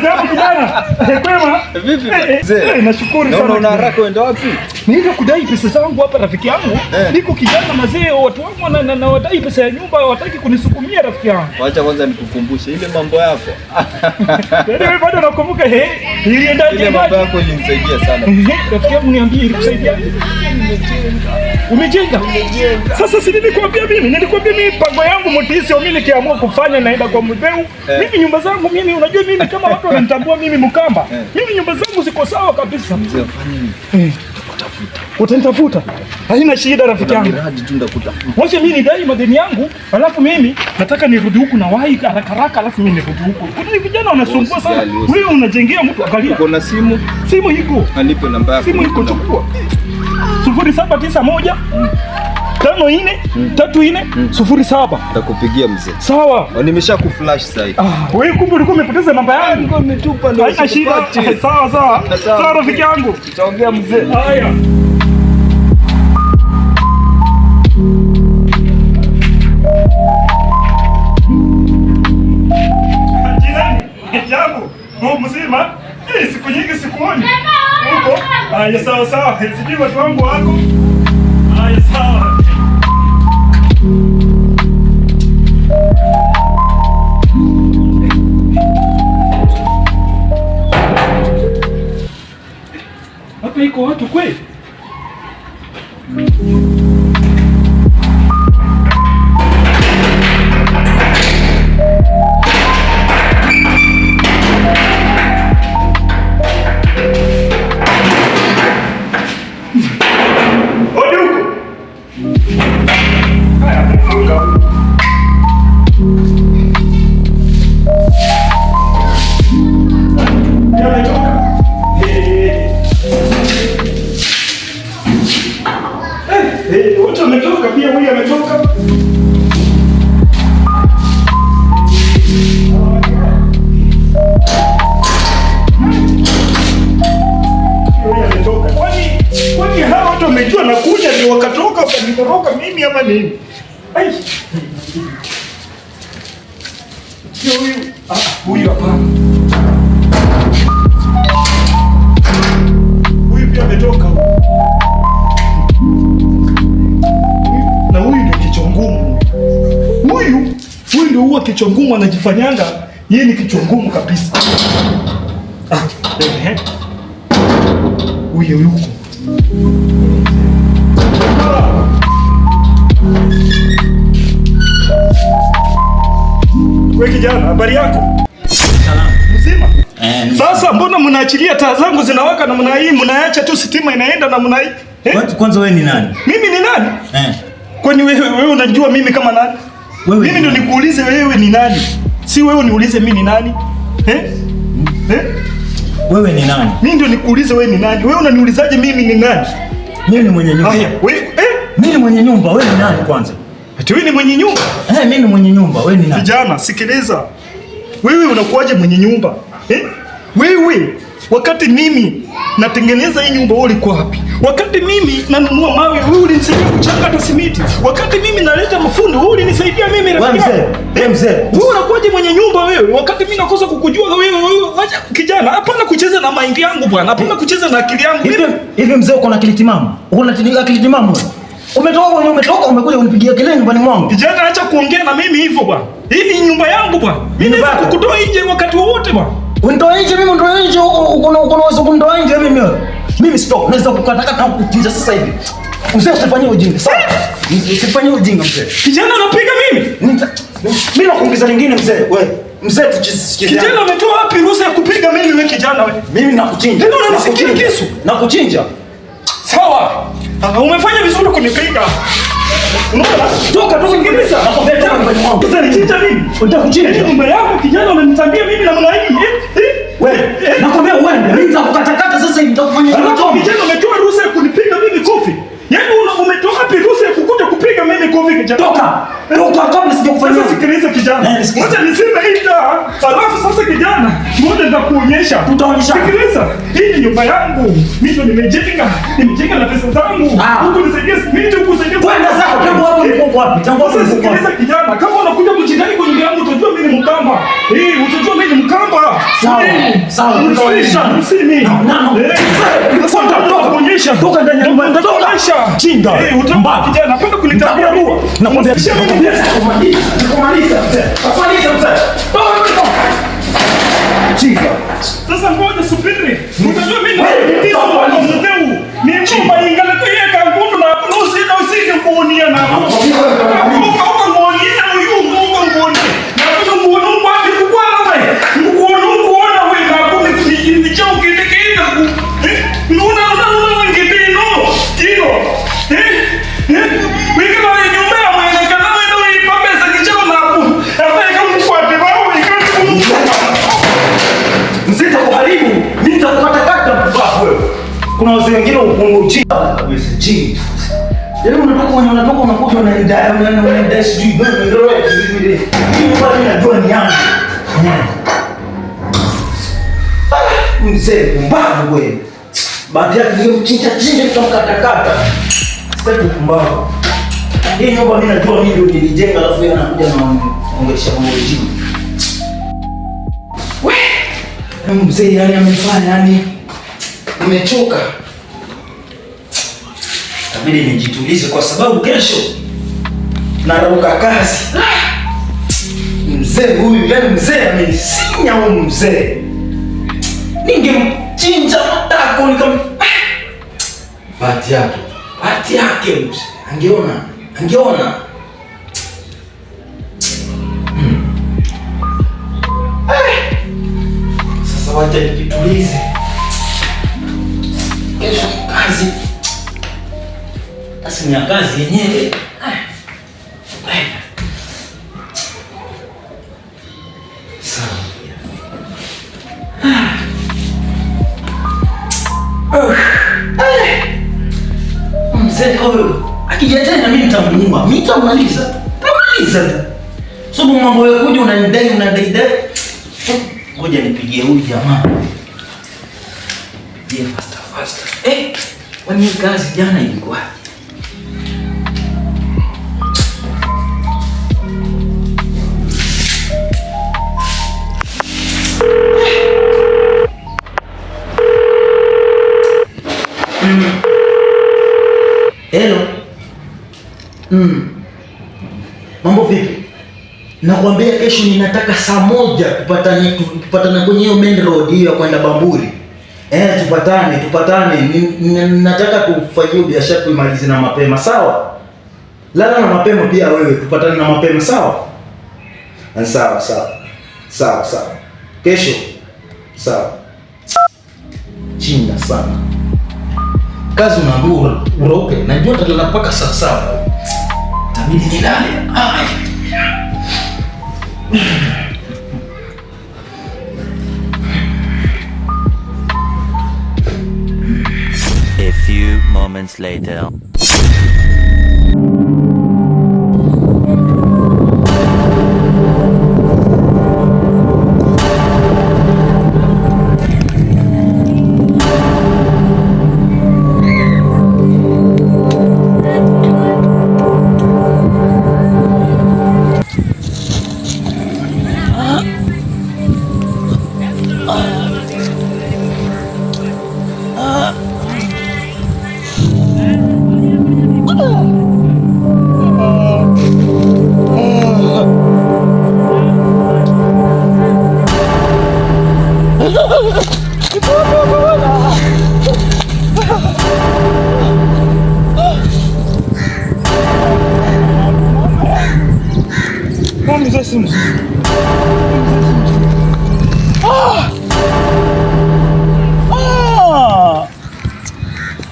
Jambo kijana. Kwema? Vipi? Mzee. Nashukuru sana. Naona una haraka uende wapi? Nienda kudai pesa zangu hapa rafiki yangu. Niko kijana mzee, watu wangu na wadai pesa ya nyumba, hawataki kunisukumia rafiki yangu. Wacha kwanza nikukumbushe ile mambo yako. Wewe bado unakumbuka iliendaje? Ile mambo yako ilinisaidia sana. Rafiki yangu niambie ilikusaidia? Umejenga? Sasa si nilikwambia mimi pango yangu mtisi mimi nikiamua kufanya naenda kwa mdeu. Mimi nyumba zangu mimi unajua mimi kama watu wananitambua mimi Mkamba. Mimi nyumba zangu ziko sawa kabisa. Mzee afanye nini? Kutafuta. Utanitafuta? Haina shida rafiki yangu. Hadi tu ndakutafuta. Wacha mimi nidai madeni yangu, alafu mimi nataka nirudi huku na wahi haraka alafu mimi nirudi huku. Kuna vijana wanasumbua sana. Wewe unajengea mtu angalia. Uko na simu? Simu iko. Anipe namba yako. Simu iko chukua. 0791 543407. Nitakupigia mzee. Sawa. Nimeshakuflash sasa. Wewe kumbe ulikuwa umepoteza namba yangu. Nilikuwa nimetupa ndio. Haina shida. Sawa. Sawa rafiki yangu. Tutaongea mzee. Haya. Jambo. Mzima? Siku nyingi sikuoni. Uko? Haya sawa. Sijui watu wangu wako. Haya sawa. Hapa iko watu kweli? Wote wametoka pia, huyu ametoka. Huyu ametoka. Kwani hawa watu wamejua nakuja ndio wakatoka wakanitoroka mimi ama nini? Ai. Sio huyu. Huyu hapana. Huyu pia ametoka. Na huyu ndio kichwa ngumu. Huyu ndio huwa kichwa ngumu, anajifanyanga yeye ni kichwa ngumu kabisa. Huyu yuko. Wewe kijana, habari yako? Salama. Mzima? Sasa mbona mnaachilia taa zangu zinawaka na mnaacha tu stima inaenda na mnai? Kwanza wewe ni nani? Mimi ni nani? Kwani wewe unajua mimi kama nani? Mimi ndio nikuulize wewe ni nani? Si wewe niulize mimi ni nani? Wewe ni nani? Mimi ndio nikuulize wewe ni nani? Wewe unaniulizaje mimi ni nani? Mimi ni mwenye nyumba. Mimi ni mwenye nyumba, wewe ni nani kwanza? Ati wewe ni mwenye nyumba? Mimi ni mwenye nyumba, wewe ni nani? Vijana, sikiliza. Wewe unakuaje mwenye nyumba? Wewe wakati mimi natengeneza hii nyumba wewe ulikuwa wapi? Wakati mimi nanunua mawe wewe ulinisaidia kuchanga hata simiti. Wakati mimi naleta mafundi wewe ulinisaidia mimi rafiki yangu. Wewe mzee. Wewe unakuaje mwenye nyumba wewe? Wakati mimi nakosa kukujua wewe acha kijana, hapana kucheza na mind yangu bwana. Hapana kucheza na akili yangu. Hivi mzee uko na akili timamu? Uko na akili timamu wewe? Umetoka umekuja unipigia kelele nyumbani mwangu. Kijana acha kuongea na mimi hivyo bwana. Hii ni nyumba yangu bwana. Mimi naweza kukutoa nje wakati wowote bwana. Unitoa nje mimi, unitoa nje, unaweza kunitoa nje mimi. Mimi stop, naweza kukataka na kukuchinja sasa hivi. Mzee usifanyie ujinga. Sawa? Usifanyie ujinga mzee. Kijana unapiga mimi? Mimi nakuongeza lingine mzee. Wewe, mzee tuchisikie. Kijana umetoa wapi ruhusa ya kupiga mimi wewe kijana wewe? Mimi nakuchinja. Ndio unanisikia kisu? Nakuchinja. Sawa. Umefanya vizuri kunipiga. Unaona? Toka sikiliza. Nakwambia toka nyumbani mwangu. Sasa nichinja mimi. Unataka kuchinja nyumba yako kijana unanitambia mimi na mlaini. Wewe, nakwambia uende. Mimi nitakukatakata sasa hivi, nitakufanya nini? Kijana umetoa ruhusa ya kunipiga mimi kofi. Yaani umetoa wapi ruhusa ya kukuja kupiga mimi kofi kijana? Toka kabla sijakufanyia. Sasa sikiliza kijana. Wacha niseme hita. Alafu sasa kijana, ngoja nitakuonyesha. Tutaonyesha. Sikiliza. Hii ni nyumba yangu. Mimi ndo nimejenga na pesa zangu. Huko nisaidia mimi huko nisaidia. Kwenda zako, tangu hapo uko wapi? Tangu hapo uko wapi? Sikiliza kijana, kama unakuja kujidai kwa nyumba yangu utajua mimi ni Mkamba. Utajua mimi ni Mkamba. Sawa. Msimi. Kuonyesha. Toka ndani ya nyumba. Toka. Chinga. Utamba kijana, napenda kunitambua. Nakwambia kumaliza mzee. Afaniza mzee. Chinga. Sasa ngoja subiri. Utajua mimi ni nyumba ingana kwa yeye kangundu na usije kuonia na. Kuna wazee wengine uchinga kabisa chini. Leo unatoka unakuja unaenda sijui wewe ndio wewe. Mimi bado najua ni yangu. Mzee mbavu wewe. Baada ya kumchinja tutamkatakata. Sasa kumbavu. Hii nyumba mimi najua mimi ndio nilijenga alafu yeye anakuja na ongesha mmoja. Wewe mzee yani amefanya yani nimechoka. Tabidi nijitulize kwa sababu kesho narauka kazi. Mzee huyu, yani mzee amenisinya huyu mzee. Ningemchinja matako Bahati yake mzee. Angeona. Sasa wacha nijitulize. Kesho kazi. Sasa ni kazi yenyewe. Sawa. Mzee huyo akija tena mimi nitamuua. Mimi nitamaliza. Sababu mambo ya kuja unadai. Ngoja nipigie huyu jamaa. Dia faster. Kwani kazi jana ilikuwa? Hello. Mambo vipi? Nakwambia kesho ninataka saa 1 tupatane kwenye hiyo main road hiyo ya kwenda Bamburi. Tupatane. Nataka tufanye biashara tuimalize na mapema, sawa? Lala na mapema pia wewe, tupatane na mapema, sawa? Sawa. Kesho. Sawa. Chinga sana. Kazi unaambiwa urauke. Najua tutalala mpaka saa 7. Tabidi nilale. A few moments later.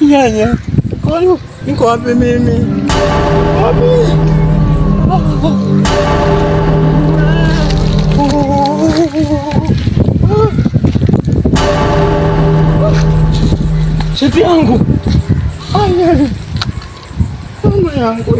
Nyanya, kwani niko wapi mimi? Shati yangu. Mama yangu.